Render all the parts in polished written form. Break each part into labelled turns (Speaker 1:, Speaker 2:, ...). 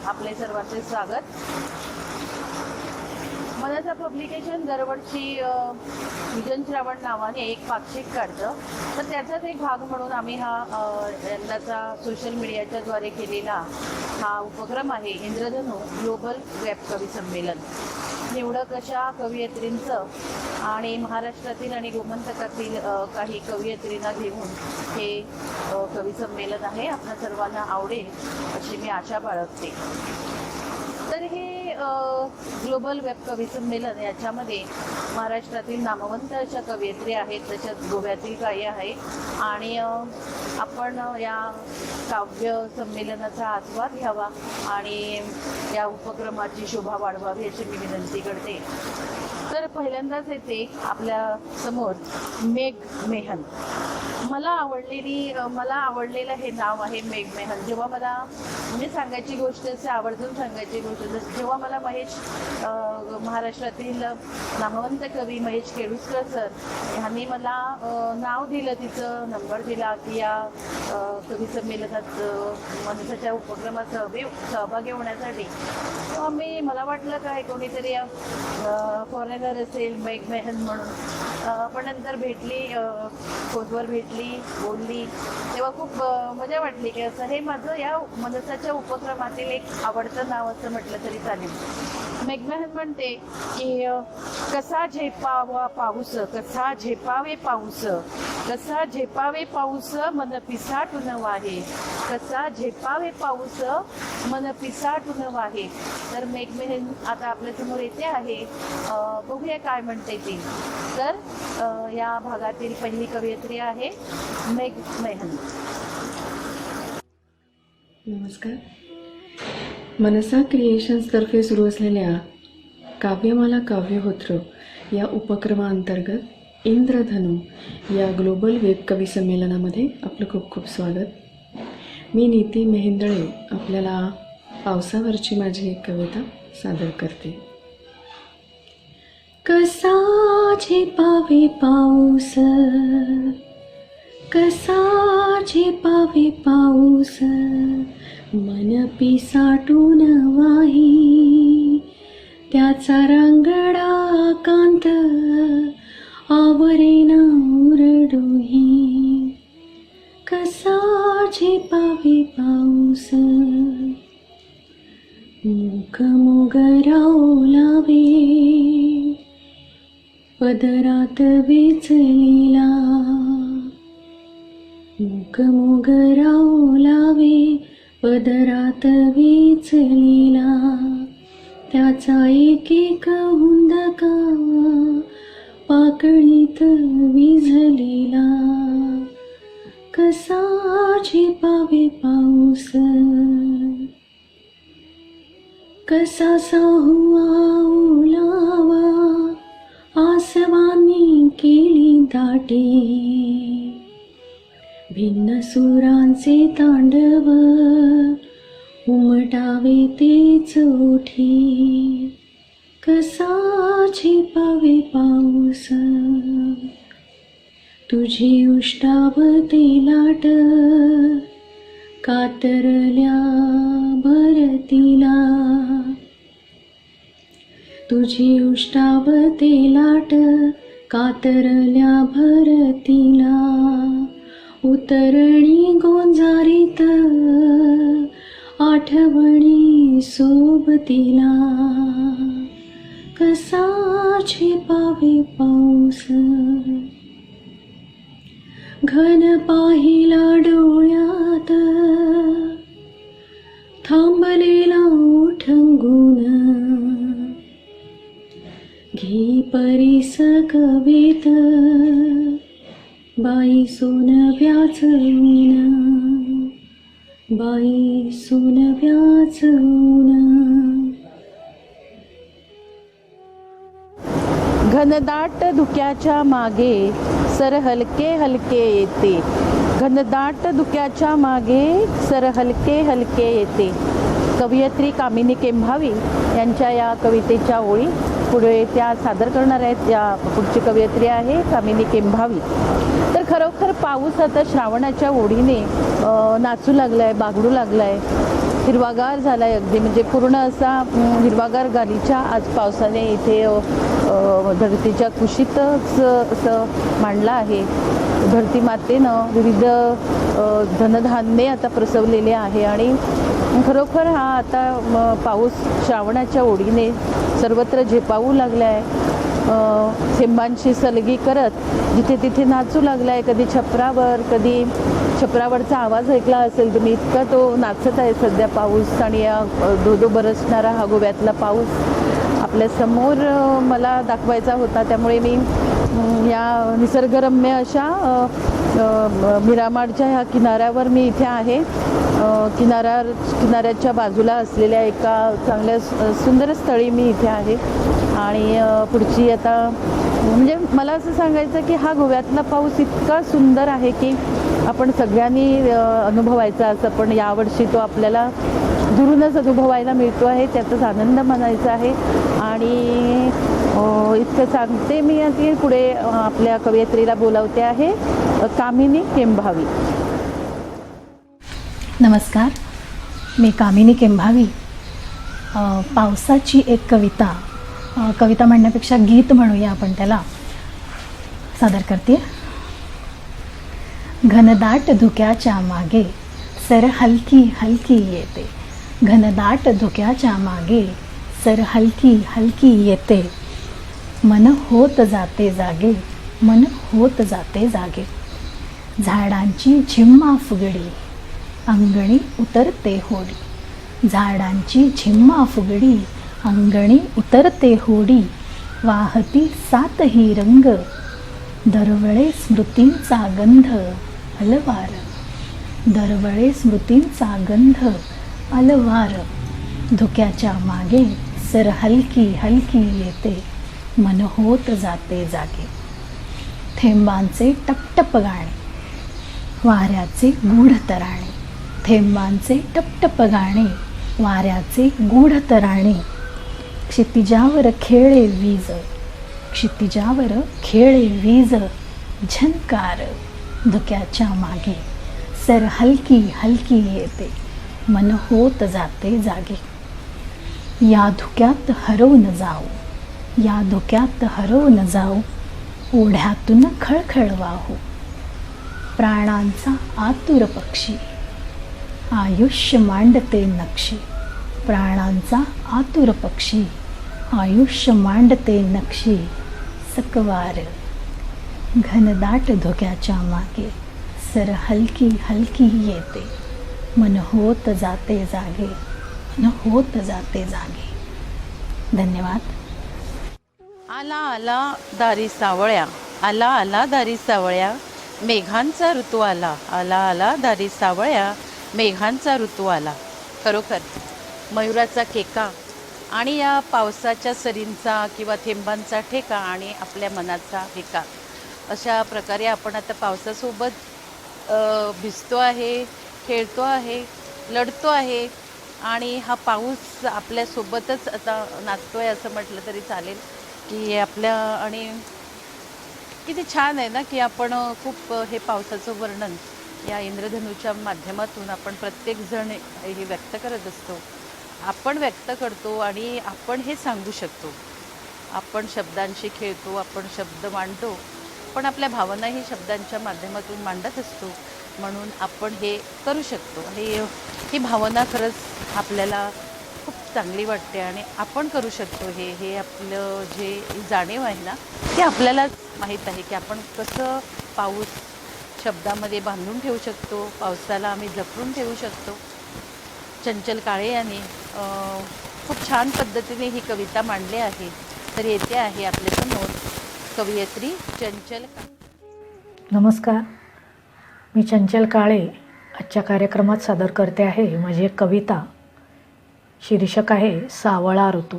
Speaker 1: आपले सर्वांचे स्वागत. मनसा पब्लिकेशन दरवर्षी विजन श्रावण नावाने एक पाक्षिक काढतं, तर त्याचाच एक भाग म्हणून आम्ही हा यंदाचा सोशल मीडियाच्या द्वारे केलेला हा उपक्रम आहे इंद्रधनु ग्लोबल वेब कवी संमेलन. निवडक अशा कवयित्रींचं आणि महाराष्ट्रातील आणि गोमंतकातील काही कवयित्रींना घेऊन हे कवी संमेलन आहे. आपल्या सर्वांना आवडेल अशी मी आशा बाळगते. तर हे ग्लोबल वेब कवी संमेलन याच्यामध्ये महाराष्ट्रातील नामवंत अशा कवयित्री आहेत, तशाच गोव्यातील काही आहे आणि आपण या काव्य संमेलनाचा आस्वाद घ्यावा आणि या उपक्रमाची शोभा वाढवावी अशी मी विनंती करते. तर पहिल्यांदाच येते आपल्या समोर मेघ मेहन. मला आवडलेलं हे नाव आहे मेघ मेहन. जेव्हा मला म्हणजे सांगायची गोष्ट असे आवर्जून सांगायची गोष्ट जेव्हा मला महाराष्ट्रातील नामवंत कवी महेश केळुसकर सर ह्यांनी मला नाव दिलं, तिचं नंबर दिला की या कवी संमेलनात मनसाच्या उपक्रमात सहभागी होण्यासाठी. मला वाटलं काय कोणीतरी फॉरेनर असेल मेघ मेहन म्हणून. पण नंतर भेटली, फोनवर भेटली, बोलली, तेव्हा खूप मजा वाटली की असं हे माझं या मनसाच्या उपक्रमातील एक आवडतं नाव असं म्हटलं तरी चालेल. मेघ मेहन म्हणते की कसा झेपावा पाऊस, कसा झेपावे पाऊस, कसा झेपावे पाऊस मन पिसाटून वाहे, कसा झेपावे पाऊस मन पिसाटून वाहे. तर मेघ मेहन आता आपल्या समोर येते आहे, बघूया काय म्हणते ती. तर या भागातील पहिली कवयित्री आहे मेघ मेहन.
Speaker 2: नमस्कार. मनसा क्रिएशन्सतर्फे सुरू असलेल्या काव्यमाला काव्यहोत्र या उपक्रमाअंतर्गत इंद्रधनु या ग्लोबल वेब कवी संमेलनामध्ये आपलं खूप खूप स्वागत. मी नीती मेहेंदळे आपल्याला पावसावरची माझी एक कविता सादर करते. कसा झेपावे पाऊस, कसा झेपावे पाऊस मन पिसाटून वाही, त्याचा रांगडा कांत आवरेना उरडोही. कसा झेपावे पाऊस मूक मोगरा ओलावे, पदरात वेचलेला मूक मोगरा ओलावे, पदरात वेचलेला त्याचा एक एक हुंदका पाकळीत विझलेला. कसा झेपावे पाऊस, कसा साहुआ ओलावा आसवानी केली दाटे, भिन्न सुरांचे तांडव उमटावे तेच ओठी. कसा झेपावे पाऊस तुझी उष्टावते लाट, कातरल्या भरतीला तुझी उष्टावते लाट, कातरल्या भरतीला. उतरणी गोंजारीत आठवणी सोबतीला. कसा झेपावे पाऊस घन पाहिला डोळ्यात, थांबलेला ओठंगून घे परीस कवीत बाई सोनव्याच ऊन, बाई सोनव्याच ऊन.
Speaker 1: घनदाट धुक्याच्या मागे सर हलके हलके येते, घनदाट धुक्याच्या मागे सर हलके हलके येते. कवयित्री कामिनी केंभावी यांच्या या कवितेच्या ओळी पुढे त्या सादर करणार आहेत. या पुढची कवयित्री आहे कामिनी केंभावी. तर खरोखर पाऊस आता श्रावणाच्या ओढीने नाचू लागलाय, बागडू लागलाय. हिरवागार झाला आहे अगदी, म्हणजे पूर्ण असा हिरवागार गालीचा आज पावसाने इथे धरतीच्या कुशीतच असं मांडला आहे. धरती मातेनं विविध धनधान्ये आता प्रसवलेले आहे आणि खरोखर हा आता पाऊस श्रावणाच्या ओढीने सर्वत्र झेपावू लागला आहे. थेंबांची सलगी करत जिथे तिथे नाचू लागला आहे. कधी छपरावर, कधी छपरावरचा आवाज ऐकला असेल तुम्ही, इतका तो नाचत आहे सध्या पाऊस. आणि धो बरसणारा हा गोव्यातला पाऊस आपल्या समोर मला दाखवायचा होता, त्यामुळे मी या निसर्गरम्य अशा मिरामारच्या ह्या किनाऱ्यावर मी इथे आहे. किनाऱ्याच्या बाजूला असलेल्या एका चांगल्या सुंदर स्थळी मी इथे आहे. आणि पुढची आता म्हणजे मला असं सांगायचं की हा गोव्यातला पाऊस इतका सुंदर आहे की आपण सगळ्यांनी अनुभवायचा, असं पण यावर्षी तो आपल्याला दुरूनच अनुभवायला मिळतो आहे, त्याचाच आनंद मानायचा आहे. आणि इतकं सांगते मी की पुढे आपल्या कवयित्रीला बोलावते आहे, कामिनी केंभावी.
Speaker 3: नमस्कार, मी कामिनी केंभावी. पावसाची एक कविता म्हणण्यापेक्षा गीत म्हणूया आपण त्याला, सादर करते. घनदाट धुक्याच्या मागे सर हलकी हलकी येते, घनदाट धुक्याच्या मागे सर हलकी हलकी येते. मन होत जाते जागे, मन होत जाते जागे. झाडांची झिम्मा फुगडी अंगणी उतरते होडी, झाडांची झिम्मा फुगडी अंगणी उतरते होडी. वाहती सातही रंग दरवळे स्मृतींचा गंध अलवार, दरवळे स्मृतींचा गंध अलवार. धुक्याच्या मागे सर हलकी हलकी येते, मन होत जाते जागे. थेंबांचे टपटप गाणे वाऱ्याचे गूढ तराणे, थेंबांचे टपटप गाणे वाऱ्याचे गूढ तराणे. क्षितिजावर खेळे वीज, क्षितिजावर खेळे वीज झंकार. धुक्याच्या मागे सर हलकी हलकी येते, मन होत जाते जागे. या धुक्यात हरवून जाऊ, या धुक्यात हरवून जाऊ. ओढ्यातून खळखळ वाहू प्राणांचा आतुर पक्षी, आयुष्य मांडते नक्षी. प्राणांचा आतुर पक्षी आयुष्य मांडते नक्षी. सकवार घनदाट धुक्याच्या मागे सर हलकी हलकी येते, मन होत जाते जागे, मन होत जाते जागे. धन्यवाद.
Speaker 1: आला आला दारी सावळ्या, आला आला दारी सावळ्या, मेघांचा ऋतू आला. आला आला दारी सावळ्या, मेघांचा ऋतू आला. खरोखर मयुराचा केका आणि या पावसाच्या सरींचा किंवा थेंबांचा ठेका आणि आपल्या मनाचा ठेका, अशा प्रकारे आपण आता पावसासोबत भिजतो आहे, खेळतो आहे, लढतो आहे. आणि हा पाऊस आपल्यासोबतच आता नाचतो आहे असं म्हटलं तरी चालेल की आपल्या. आणि किती छान आहे ना की आपण खूप हे पावसाचं वर्णन या इंद्रधनुच्या माध्यमातून आपण प्रत्येकजण हे व्यक्त करत असतो, आपण व्यक्त करतो आणि आपण हे सांगू शकतो. आपण शब्दांशी खेळतो, आपण शब्द मांडतो, पण आपल्या भावनाही शब्दांच्या माध्यमातून मांडत असतो, म्हणून आपण हे करू शकतो. ही भावना खरंच आपल्याला खूप चांगली वाटते आणि आपण करू शकतो. हे आपलं जे जाणीव आहे ना, ते आपल्यालाच माहीत आहे की आपण कसं पाऊस शब्दामध्ये बांधून ठेवू शकतो, पावसाला आम्ही जपून ठेवू शकतो. चंचल काळे यांनी खूप छान पद्धतीने ही कविता मांडली आहे. तर येते आहे आपल्यासमोर कवयित्री चंचल काळे.
Speaker 4: नमस्कार, मी चंचल काळे आजच्या कार्यक्रमात सादर करते आहे माझी एक कविता. शीर्षक आहे सावळा ऋतू.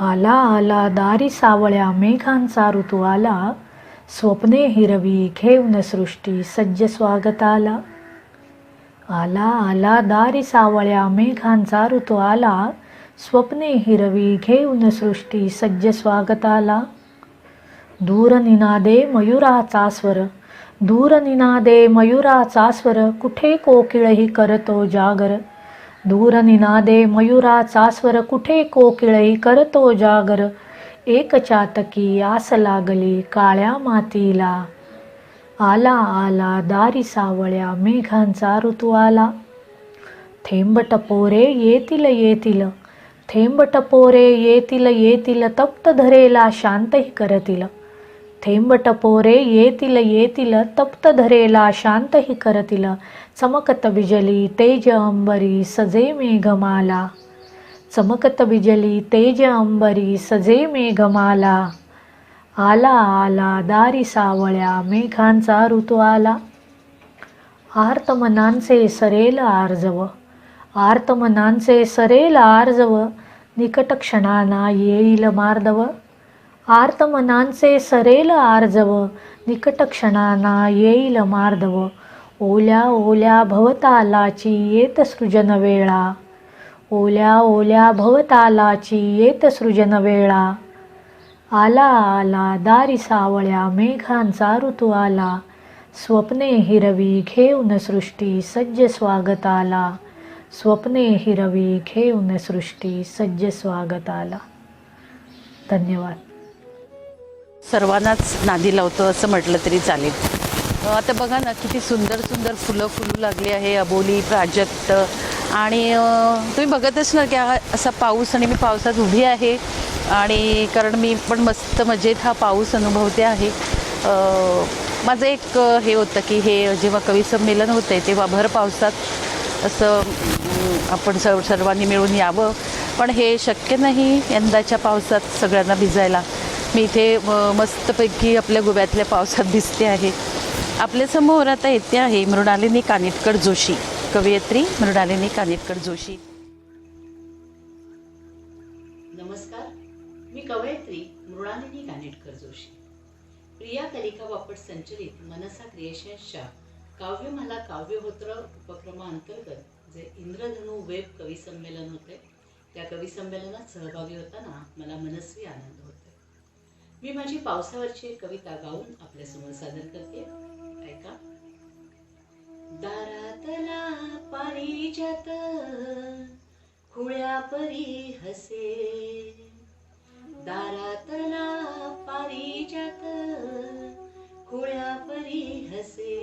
Speaker 4: आला आला दारी सावळ्या, मेघांचा ऋतू आला. स्वप्ने हिरवी घेऊन सृष्टी सज्ज स्वागत आला. आला आला दारी सावळ्या, मेघांचा ऋतू आला. स्वप्ने हिरवी घेऊन सृष्टी सज्ज स्वागत आला. दूर निनादे मयुराचा स्वर, दूर निनादे मयुराचा स्वर. कुठे कोकिळही करतो जागर, दूर निनादे मयुराचा स्वर, कुठे कोकिळई करतो जागर. एक चातकी आस लागली काळ्या मातीला. आला आला दारी सावळ्या मेघांचा ऋतू आला. थेंब टपोरे येतील येतील, थेंब टपोरे येतील येतील, तप्त धरेला शांतही करतील. थेंब टपोरे येतील येतील, तप्त धरेला शांतही करतील. चमकत बिजली तेज अंबरी सजे मेघमाला. चमकत बिजली तेज अंबरी सजे मेघमाला. आला आला दारी सावळ्या मेघांचा ऋतू आला. आर्तमनांचे सरेल आर्जव, आर्तमनांचे सरेल आर्जव, निकट क्षणाना येईल मार्दव. आर्तमनांचे सरेल आर्जव, निकट क्षणाना येईल मार्दव. ओल्या ओल्या भवतालाची येत सृजन वेळा. ओल्या ओल्या भवतालाची येत सृजन वेळा. आला आला दारी सावळ्या मेघांचा ऋतू आला. स्वप्ने हिरवी घेऊन सृष्टी सज्ज स्वागताला. स्वप्ने हिरवी घेऊन सृष्टी सज्ज स्वागताला. धन्यवाद.
Speaker 1: सर्वांनाच नादी लावतो असं म्हटलं तरी चालेल. आता बघा ना किती सुंदर सुंदर फुलं फुलू लागली आहे. अबोली, प्राजक्त आणि तुम्ही बघतच ना की असा पाऊस, आणि मी पावसात उभी आहे आणि कारण मी पण मस्त मजेत हा पाऊस अनुभवते आहे. माझं एक हे होतं की हे जेव्हा कवी संमेलन होतं आहे तेव्हा भर पावसात असं आपण सर्वांनी मिळून यावं, पण हे शक्य नाही यंदाच्या पावसात सगळ्यांना भिजायला. मी इथे मस्तपैकी आपल्या गोव्यातल्या पावसात भिजते आहे. आपल्यासमोर आता येते आहे मृणालिनी कानिटकर जोशी, कवयित्री मृणालिनी कानिटकर जोशी.
Speaker 5: नमस्कार, मी कवयित्री मृणालिनी कानिटकर जोशी. प्रिया कलिका वापट संचलित मनसा क्रिएशन्सच्या काव्यमाला काव्यहोत्र उपक्रमाअंतर्गत जे इंद्रधनु वेब कवी संमेलन होते, त्या कवी संमेलनात सहभागी होताना मला मनस्वी आनंद होतो. मी माझी पावसावरची एक कविता गाऊन आपल्यासमोर सादर करते. ऐका. दारातला पारिजात खुळ्या परी हसे. दारातला पारिजात खुळ्या परी हसे.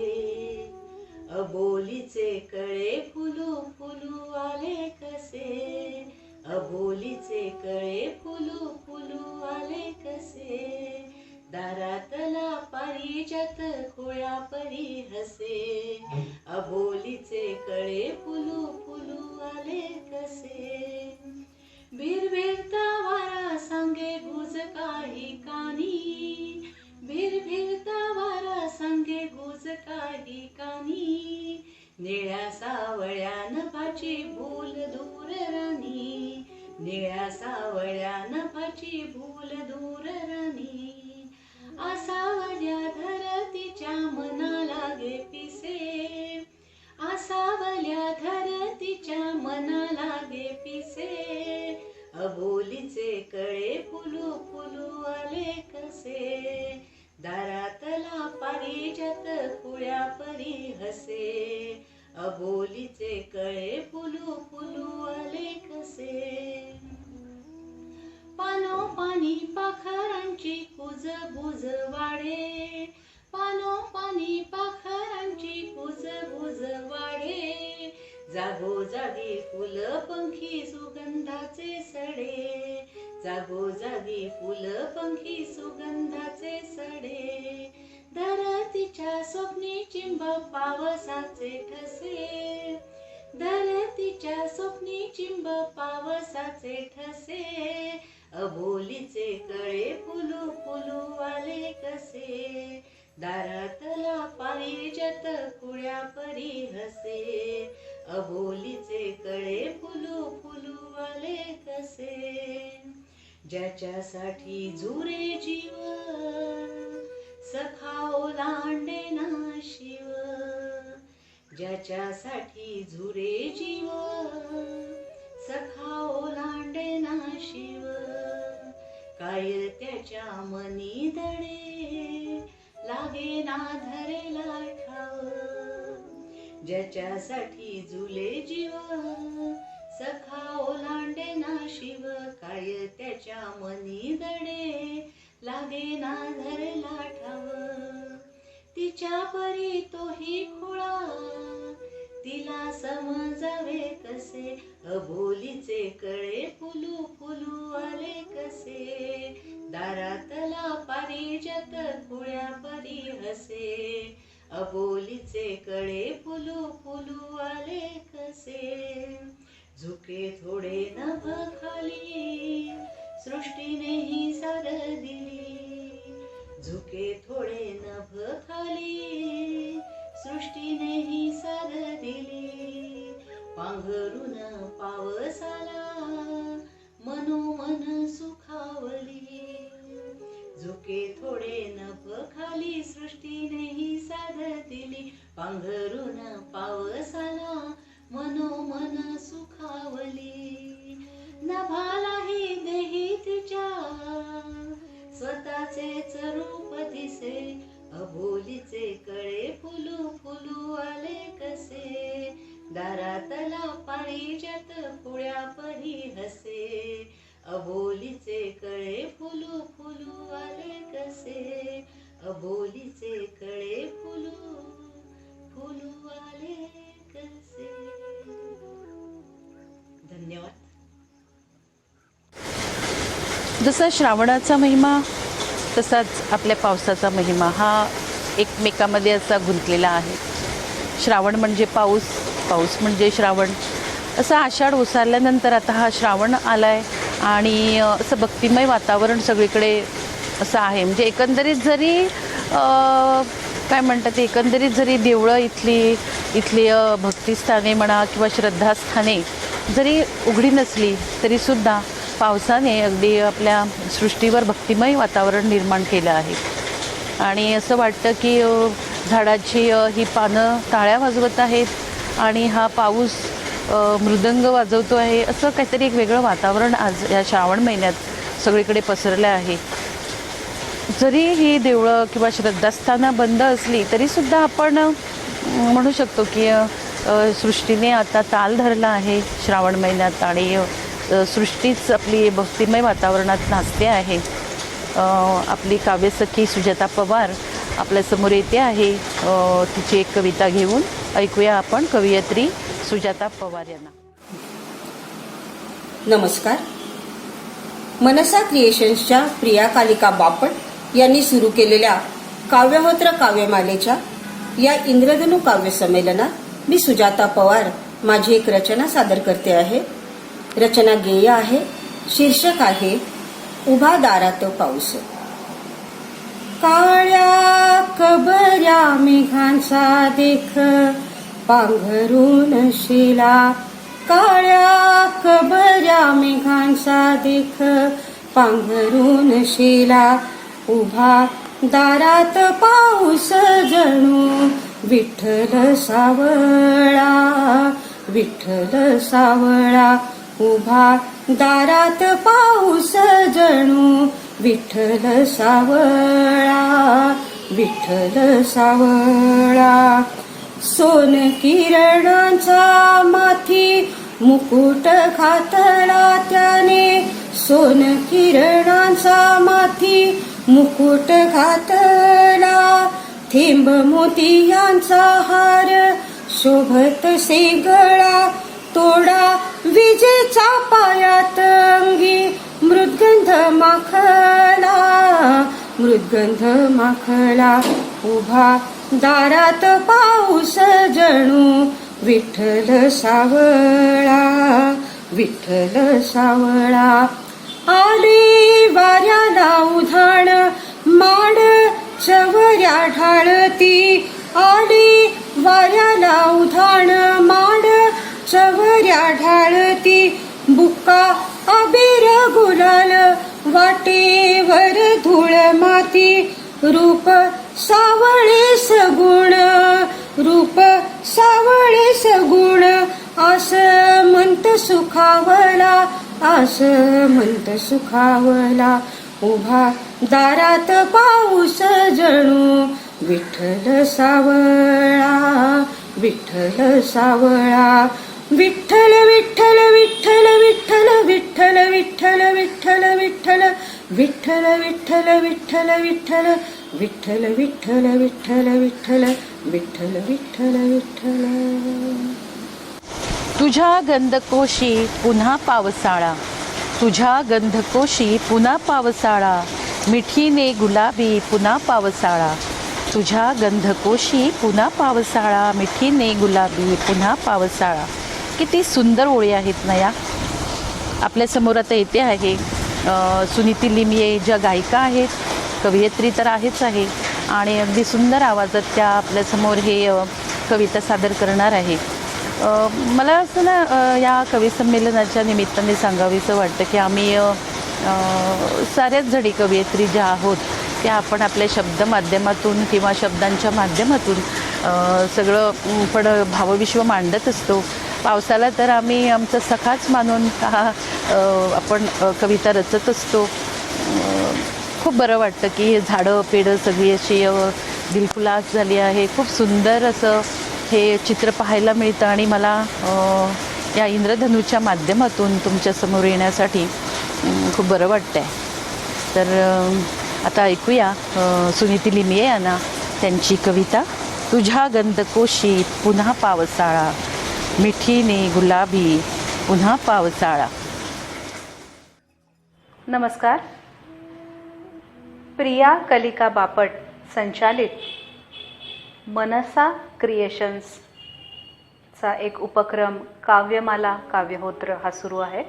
Speaker 5: अबोलीचे कळे फुलू फुलू आले कसे. अबोलीचे कळे फुलू फुलू आले कसे. दारातला पारिजात खुळ्या परी हसे. अबोलीचे कळे फुलू फुलू आले कसे. भिरभिरता वारा सांगे गुज काही कानी. भिरभिरता वारा सांगे गुज काही कानी. निळ्या सावळ्या नभाची भूल दूर राणी. निळ्या सावळ्या नभाची भूल दूर राणी. आसावल्या धरतीच्या मना लागे पिसे. आसावल्या धरतीच्या मना लागे पिसे. अबोलीचे कळे फुलू फुलू आले कसे. दारातला पारिजात खुळ्या परी हसे. अबोलीचे कळे फुलू फुलू आले कसे. पानोपानी पाखरांची कुजबुज वाढे. पानोपानी पाखरांची कुजबुज वाढे. जागोजागी फुलं पंखी सुगंधाचे सडे. जागोजागी फुलं पंखी सुगंधाचे सडे. धरतीच्या स्वप्नी चिंब पावसाचे ठसे. धरतीच्या स्वप्नी चिंब पावसाचे ठसे. अबोलीचे कळे फुलू फुलू आले कसे. दारातला पारिजात खुळ्या परी हसे. अबोलीचे कळे फुलू फुलू आले कसे. ज्याच्यासाठी झुरे जीव सखा ओलांडे ना शिव. ज्याच्यासाठी झुरे जीव सखा ओलांडे ना शिव. काय त्याच्या मनी दडे लागे ना धरेला ठाव. ज्याच्यासाठी झुले जीव सखा ओलांडे ना शिव काय त्याच्या मनी दडे लागे ना धरला ठाव तिच्या परी तोही खुळा तिला समजावे कसे अबोलीचे कळे फुलू फुलू आले कसे दारातला पारिजात खुळ्या परी हसे अबोलीचे कळे फुलू फुलू आले कसे झुके थोडे नभ खाली सृष्टीनेही सार दिली झुके थोडे नभ खाली सृष्टीनेही सार दिली पांघरून पावसाला मनोमन सुखावली झुके थोडे नभ खाली सृष्टीनेही साथ दिली पांघरून पावसाला मनोमन सुखावली नभालाही देही तिच्या स्वतःचेच रूप दिसे अबोलीचे कळे फुलू फुलू आले कसे दारातला पारिजात फुळ्या परी हसे अबोलीचे कळे फुलू फुलू आले कसे अबोलीचे कळे फुलू फुलू आले कसे. धन्यवाद.
Speaker 1: जसा श्रावणाचा महिमा तसाच आपल्या पावसाचा महिमा हा एकमेकामध्ये असा गुंतलेला आहे. श्रावण म्हणजे पाऊस, पाऊस म्हणजे श्रावण. असं आषाढ ओसारल्यानंतर आता हा श्रावण आलाय आणि असं भक्तिमय वातावरण सगळीकडे असं आहे. म्हणजे एकंदरीत जरी काय म्हणतात एकंदरीत जरी देवळं इथली भक्तिस्थाने म्हणा किंवा श्रद्धास्थाने जरी उघडी नसली तरीसुद्धा पावसाने अगदी आपल्या सृष्टीवर भक्तिमय वातावरण निर्माण केलं आहे. आणि असं वाटतं की झाडाची ही पानं टाळ्या वाजवत आहेत आणि हा पाऊस मृदंग वाजवतो आहे. असं काहीतरी एक वेगळं वातावरण आज या श्रावण महिन्यात सगळीकडे पसरलं आहे. जरी ही देवळं किंवा श्रद्धास्थानं बंद असली तरीसुद्धा आपण म्हणू शकतो की सृष्टीने आता ताल धरला आहे श्रावण महिन्यात आणि सृष्टीच आपली भक्तिमय वातावरणात नाचते आहे. आपली काव्यसखी सुजाता पवार आपल्यासमोर येते आहे. तिची एक कविता घेऊन ऐकूया आपण कवयित्री सुजाता पवार यांना.
Speaker 6: नमस्कार. मनसा क्रिएशन्सच्या प्रिया कालिका बापट यांनी सुरू केलेल्या काव्यहोत्र काव्यमालेच्या या इंद्रधनु काव्य संमेलनात मी सुजाता पवार माझी एक रचना सादर करते आहे. रचना गेय आहे. शीर्षक आहे उभा दारात पाऊस. काळ्या कबऱ्या मेघांचा देख पांघरून शिला. काळ्या कबऱ्या मेघांचा देख पांघरून शिला. उभा दारात पाऊस जणू विठ्ठल सावळा. विठ्ठल सावळा. उभा दारात पाऊस जणू विठ्ठल सावळा. विठ्ठल सावळा. सोन किरणांचा माथी मुकुट घातला त्याने. सोन किरणांचा माथी मुकुट घातला. थेंब मोतियांचा हार शोभत से गळा. तोडा विजेचा पायात अंगी मृदगंध माखला. मृदगंध माखला. उभा दारात पाऊस जणू विठ्ठल सावळा. विठ्ठल सावळा. आली वाऱ्याला उधाण माड चवऱ्या ढाळती. आली वाऱ्याला उधाण माड चवऱ्या ढाळती. बुक्का अबीर गुलाल वाटेवर धूळ माती. रूप सावळे सगुण. रूप सावळे सगुण. आस म्हणत सुखावला. आस म्हणत सुखावला. उभा दारात पाऊस जणू विठ्ठल सावळा. विठ्ठल सावळा. विठ्ठल विठ्ठल विठ्ठल विठ्ठल विठ्ठल विठ्ठल विठ्ठल विठ्ठल विठ्ठल विठ्ठल विठ्ठल विठ्ठल विठ्ठल विठ्ठल विठ्ठल विठ्ठल विठ्ठल विठ्ठल विठ्ठल.
Speaker 1: तुझ्या गंधकोशी पुन्हा पावसाळा, तुझ्या गंधकोशी पुन्हा पावसाळा, मिठीने गुलाबी पुन्हा पावसाळा, तुझ्या गंधकोशी पुन्हा पावसाळा, मिठीने गुलाबी पुन्हा पावसाळा. किती सुंदर ओळी आहेत ना या. आपल्यासमोर आता येते आहे सुनीती लिमये, ज्या गायिका आहेत, कवयित्री तर आहेच आहे आणि अगदी सुंदर आवाजात त्या आपल्यासमोर हे कविता सादर करणार आहे. मला असं ना या कवी संमेलनाच्या निमित्ताने सांगावीसं वाटतं की आम्ही साऱ्याच जणी कवयित्री ज्या आहोत त्या आपण आपल्या शब्द माध्यमातून किंवा शब्दांच्या माध्यमातून सगळं पण भावविश्व मांडत असतो. पावसाला तर आम्ही आमचा सखाच मानून आपण कविता रचत असतो. खूप बरं वाटतं की हे झाडं पेडं सगळी अशी दिलखुलास झाली आहे. खूप सुंदर असं हे चित्र पाहायला मिळतं आणि मला या इंद्रधनुच्या माध्यमातून तुमच्यासमोर येण्यासाठी खूप बरं वाटतं आहे. तर आता ऐकूया सुनीती लिमये यांना त्यांची कविता तुझ्या गंधकोशी पुन्हा पावसाळा, मिठीने गुलाबी पुन्हा पावसाळा.
Speaker 7: नमस्कार. प्रिया कलिका बापट संचालित मनसा क्रिएशन्सचा एक उपक्रम काव्यमाला काव्यहोत्र हा सुरू आहे.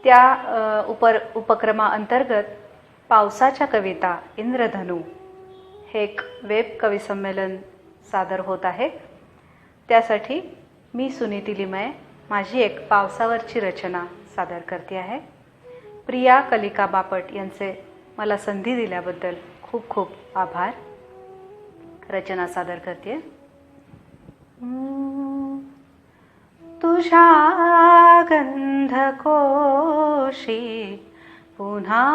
Speaker 7: त्या उपक्रमाअंतर्गत पावसाच्या कविता इंद्रधनु हे एक वेब कवी संमेलन सादर होत आहे. त्यासाठी मी सुनीती लिमये माझी एक पावसावरची रचना सादर करते आहे. प्रिया कलिका बापट यांचे मला संधी दिल्याबद्दल खूप खूप आभार. रचना सादर करते. तुझ्या गंधकोशी पुन्हा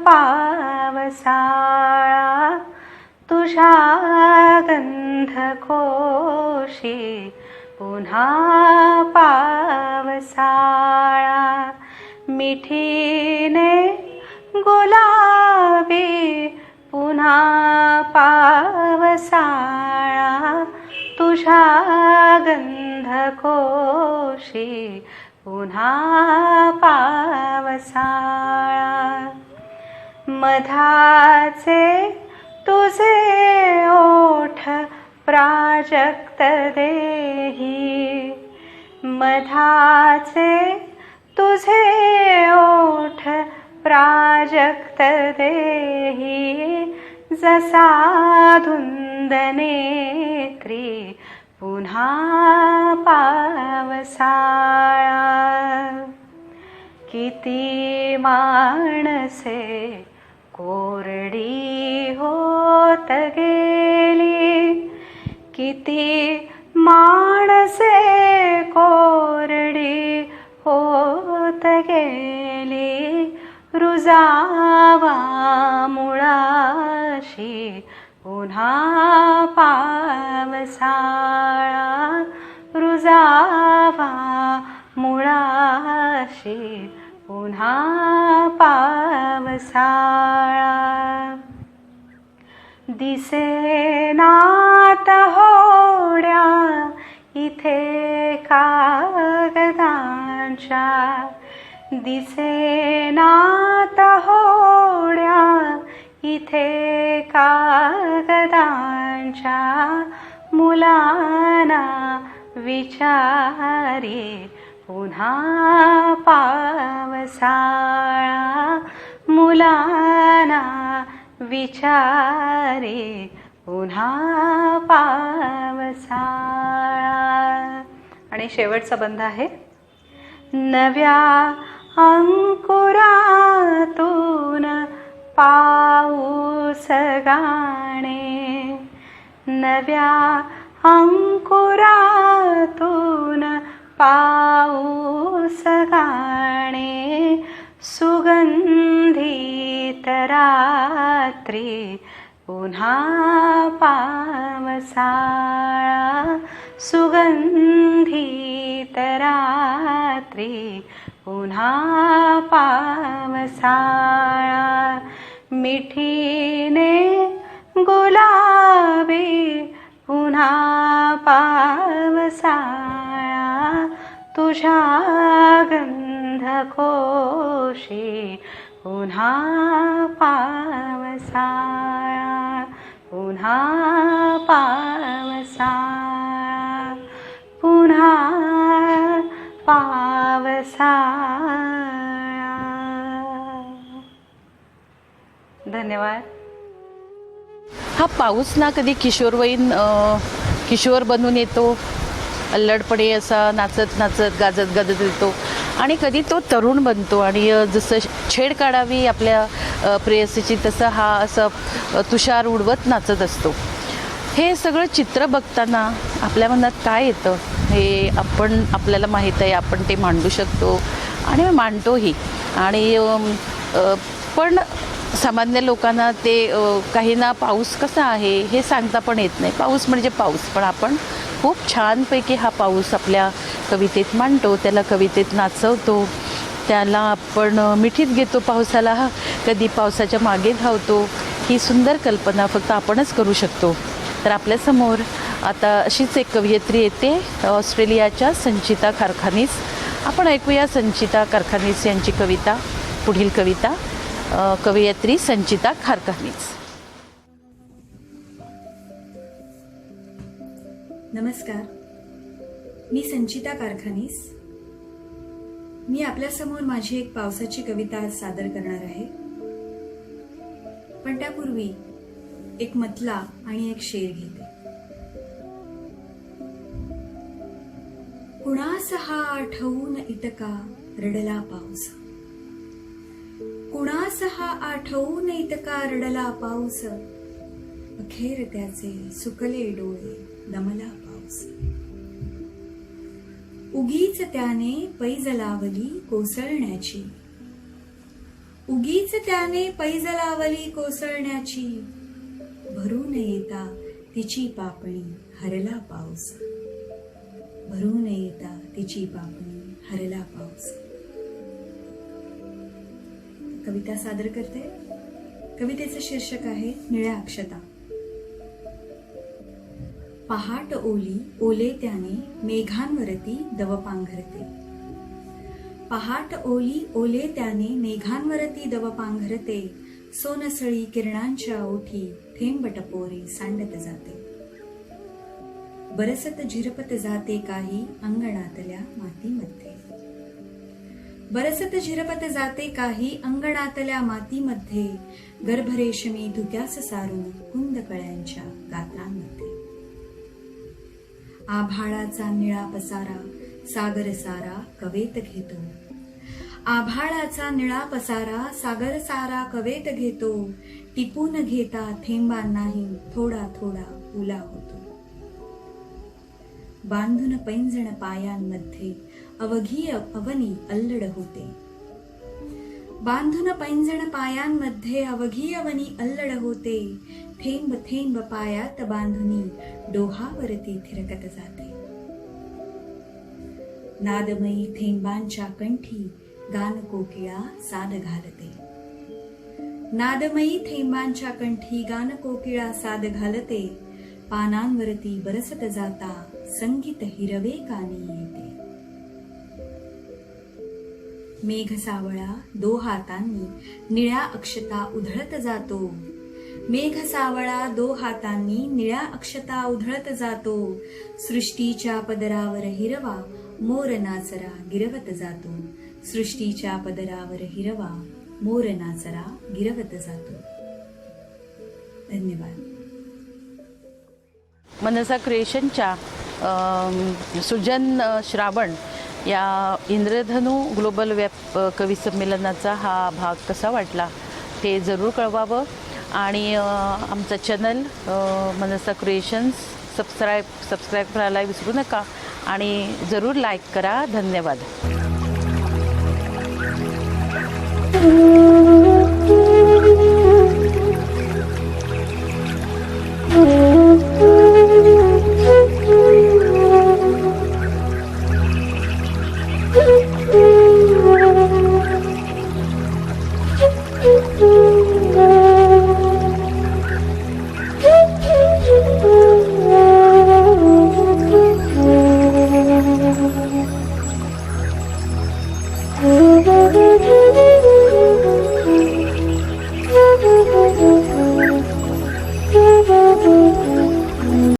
Speaker 7: पावसाळा, तुझ्या गंधकोशी पुन्हा पावसाळा, मिठीने गुलाबी पुन्हा पावसाळा, तुझ्या गंधकोशी पुन्हा पावसाळा. मधाचे तुझे ओठ प्राजक्त देही, मधाचे तुझे ओठ प्राजक्त देही, जसा धुंद नेत्री पुन्हा पावसाळा. किती माणसे कोरडी होत गेली, किती माणसे कोरडी होत गेली, रुजावा मुळाशी पुन्हा पावसाळा, रुजावा मुळाशी पुन्हा पावसाळा. दिसेनात होड्या इथे कागदांच्या, दिसेनात होड्या इथे कागदांच्या, मुलांना विचारी पुन्हा पावसाळा, मुलांना विचारी पुन्हा पावसाळा. आणि शेवटचा बंध आहे. नव्या अंकुरातून पाऊस गाणे, नव्या अंकुरातून पाऊस गाणे, सुगंधित रात्री पुन्हा पावसाळा, सुगंधित रात्री पुन्हा पावसाळा मिठीने गुलाबी पुन्हा पावसाळा तुझ्या गंधकोशी पुन्हा पावसाळा पुन्हा पावसाळा पुन्हा पावसाळा. धन्यवाद.
Speaker 1: हा पाऊस ना कधी किशोरवयीन किशोर बनून येतो, अल्लडपणे असा नाचत नाचत गाजत गाजत येतो आणि कधी तो तरुण बनतो आणि जसं छेड काढावी आपल्या प्रेयसीची तसं हा असं तुषार उडवत नाचत असतो. हे सगळं चित्र बघताना आपल्या मनात काय येतं हे आपल्याला माहीत आहे. आपण ते मांडू शकतो आणि मांडतोही. आणि पण सामान्य लोकांना ते काहींना पाऊस कसा आहे हे सांगता पण येत नाही. पाऊस म्हणजे पाऊस, पण आपण खूप छानपैकी हा पाऊस आपल्या कवितेत मांडतो, त्याला कवितेत नाचवतो, त्याला आपण मिठीत घेतो पावसाला, कधी पावसाच्या मागे धावतो. ही सुंदर कल्पना फक्त आपणच करू शकतो. तर आपल्यासमोर आता अशीच एक कवयित्री येते, ऑस्ट्रेलियाच्या संचिता कारखानीस. आपण ऐकूया संचिता कारखानीस यांची कविता. पुढील कविता कवयित्री संचिता कारखानीस.
Speaker 8: नमस्कार, मी संचिता कारखानीस. मी आपल्यासमोर माझी एक पावसाची कविता आज सादर करणार आहे. पण त्यापूर्वी एक मतला आणि एक शेर घेते. कुणास हा आठवून इतका रडला पाऊस, कुणास हा आठवून इतका रडला पाऊस, अखेर त्याचे सुकले डोळे दमला पाऊस. उगीच त्याने पैज लावली कोसळण्याची, उगीच त्याने पैज लावली कोसळण्याची, भरून येता तिची पापणी हरला पाऊस, भरून येता तिची पापणी हरला पाऊस. कविता सादर करते. कवितेचं शीर्षक आहे निळ्या अक्षता. पहाट ओली ओले त्याने मेघांवरती दव पांघरते, पहाट ओली ओले त्याने मेघांवरती दव पांघरते, सोनसळी किरणांच्या ओठी थेंब टपोरे सांडत जाते, बरसत झिरपत जाते काही अंगणातल्या मातीमध्ये, बरसत झिरपत जाते काही अंगणातल्या मातीमध्ये, गर्भरेशमी धुक्यास सारून कुंद कळ्यांच्या गात्रांमध्ये. आभाळाचा निळा पसारा सागर सारा कवेत घेतो, आभाळाचा निळा पसारा सागर सारा कवेत घेतो, टिपून घेता थेंबांनाही थोडा थोडा उला होतो. बांधून पैंजण पायांमध्ये अवघी अवनी अल्लड होते, बांधून पैंजण पायांमध्ये अवघी अवनी अल्लड होते, थेंब थेंब पायात बांधुनी डोहावरती थिरकत जाते. नादमयी थेंबांच्या कंठी गान कोकिळा साद घालते, नादमयी थेंबांच्या कंठी गान कोकिळा साद घालते, पानांवरती बरसत जाता संगीत हिरवे कानी येते. मेघ सावळा दो हातांनी निळ्या अक्षता उधळत जातो, मेघ सावळा दो हातांनी निळ्या अक्षता उधळत जातो, सृष्टीच्या पदरावर हिरवा मोर नाचरा गिरवत जातो, सृष्टीच्या पदरावर हिरवा मोर नाचरा गिरवत जातो. धन्यवाद.
Speaker 1: मनसा क्रिएशनच्या सुजन श्रावण या इंद्रधनू ग्लोबल वेब कवी संमेलनाचा हा भाग कसा वाटला ते जरूर कळवावं. आणि आमचा चॅनल मनसा क्रिएशन्स सबस्क्राईब करायला विसरू नका आणि जरूर लाईक करा. धन्यवाद.